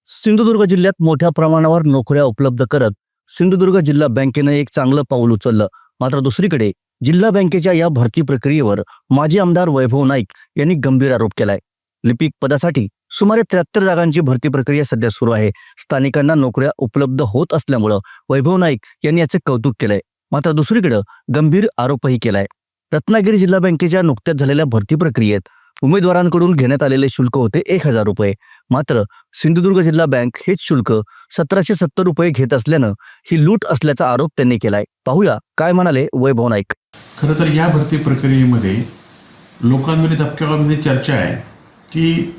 सिंधुदुर्ग जिल्ह्यात मोठ्या प्रमाणावर नोकऱ्या उपलब्ध करत सिंधुदुर्ग जिल्हा बँकेने एक चांगलं पाऊल उचललं. मात्र दुसरीकडे जिल्हा बँकेच्या या भरती प्रक्रियेवर माजी आमदार वैभव नाईक यांनी गंभीर आरोप केलाय. लिपिक पदासाठी सुमारे 73 जागांची भरती प्रक्रिया सध्या सुरू आहे. स्थानिकांना नोकऱ्या उपलब्ध होत असल्यामुळे वैभव नाईक यांनी याचे कौतुक केलंय. मात्र दुसरीकडे गंभीर आरोपही केलाय. रत्नागिरी जिल्हा बँकेच्या नुकत्याच झालेल्या भरती प्रक्रियेत उमेदवारांकडून घेण्यात आलेले शुल्क होते 1000 रुपये. मात्र सिंधुदुर्ग जिल्हा बँक हेच शुल्क 1770 रुपये घेत असल्यानं ही लूट असल्याचा आरोप त्यांनी केलाय. पाहूया काय म्हणाले वैभव नाईक. खरं तर या भरती प्रक्रियेमध्ये लोकांमध्ये धक्क्यामध्ये चर्चा आहे की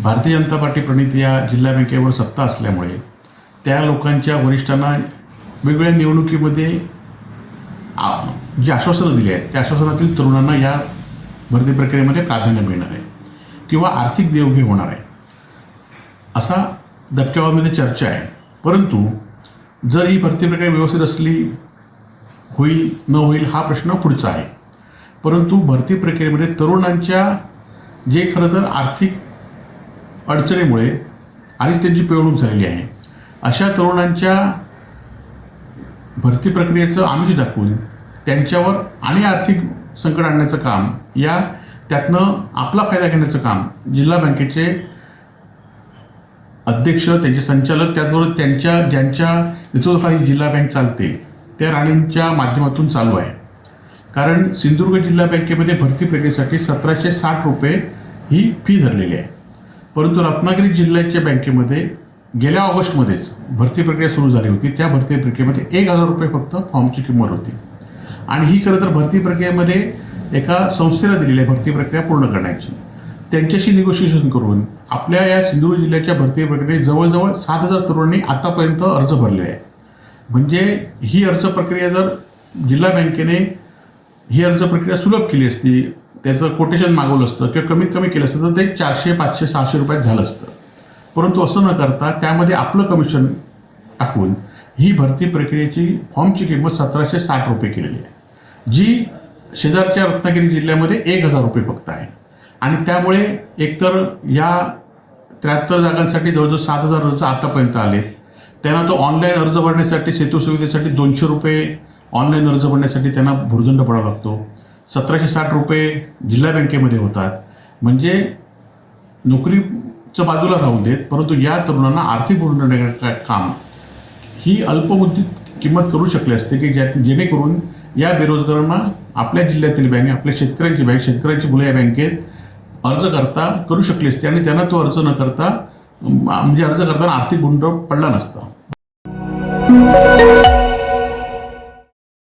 भारतीय जनता पार्टी प्रणित या जिल्हा बँकेवर सत्ता असल्यामुळे त्या लोकांच्या वरिष्ठांना वेगवेगळ्या निवडणुकीमध्ये जी आश्वासनं दिली आहेत त्या आश्वासनातील तरुणांना या भरती प्रक्रियेमध्ये प्राधान्य मिळणार आहे किंवा आर्थिक देवघेव होणार आहे असा धक्क्यामध्ये चर्चा आहे. परंतु जर ही भरती प्रक्रिया व्यवस्थित असली होईल न होईल हा प्रश्न पुढचा आहे. परंतु भरती प्रक्रियेमध्ये तरुणांच्या जे खरं तर आर्थिक अडचणीमुळे आधीच त्यांची पिळवणूक झालेली आहे अशा तरुणांच्या भरती प्रक्रियेचं आमिष दाखवून त्यांच्यावर आणि आर्थिक संकट आणण्याचं काम त्यातनं आपला फायदा घेण्याचं काम जिल्हा बँकेचे अध्यक्ष त्यांचे संचालक त्याचबरोबर ज्यांच्या नेतृत्वाखाली जिल्हा बँक चालते त्या राणींच्या माध्यमातून चालू आहे. कारण सिंधुदुर्ग जिल्हा बँकेमध्ये भरती प्रक्रियेसाठी 1760 रुपये ही फी धरलेली आहे. परंतु रत्नागिरी जिल्ह्याच्या बँकेमध्ये गेल्या ऑगस्टमध्येच भरती प्रक्रिया सुरू झाली होती. त्या भरती प्रक्रियेमध्ये 1000 रुपये फक्त फॉर्मची किंमत होती आणि ही खरं तर भरती प्रक्रियेमध्ये एका संस्थेला दिलेली आहे भरती प्रक्रिया पूर्ण करण्याची. त्यांच्याशी निगोशिएशन करून आपल्या या सिंधुदुर्ग जिल्ह्याच्या भरती प्रक्रियेत जवळजवळ 7000 तरुणांनी आतापर्यंत अर्ज भरलेले आहे. म्हणजे ही अर्ज प्रक्रिया जर जिल्हा बँकेने ही अर्ज प्रक्रिया सुलभ केली असती, त्याचं कोटेशन मागवलं असतं किंवा कमीत कमी केलं असतं तर ते 400, 500, 600 रुपयात झालं असतं. परंतु असं न करता त्यामध्ये आपलं कमिशन टाकून ही भरती प्रक्रियेची फॉर्मची किंमत 1760 रुपये केलेली आहे, जी शेजारच्या रत्नागिरी जिल्ह्यामध्ये 1000 रुपये फक्त आहे. आणि त्यामुळे एकतर या 73 जागांसाठी जवळजवळ 7000 अर्ज आतापर्यंत आलेत. त्यांना तो ऑनलाईन अर्ज भरण्यासाठी सेतू सुविधेसाठी 200 रुपये ऑनलाईन अर्ज भरण्यासाठी त्यांना भुर्दंड पडावा लागतो. 1760 रुपये जिल्हा बँकेमध्ये होतात. म्हणजे नोकरीचं बाजूला राहून देत, परंतु या तरुणांना आर्थिक भुर्दंड देण्याचं काम ही अल्पमुदतीत किंमत करू शकले असते की जेणेकरून या बेरोजगारांना आपल्या जिल्ह्यातील बँक, आपल्या शेतकऱ्यांची बँक, शेतकऱ्यांची मुलं या बँकेत अर्ज करू शकले असते आणि त्यांना तो अर्ज न करता म्हणजे अर्ज करताना आर्थिक गुंड पडला नसता.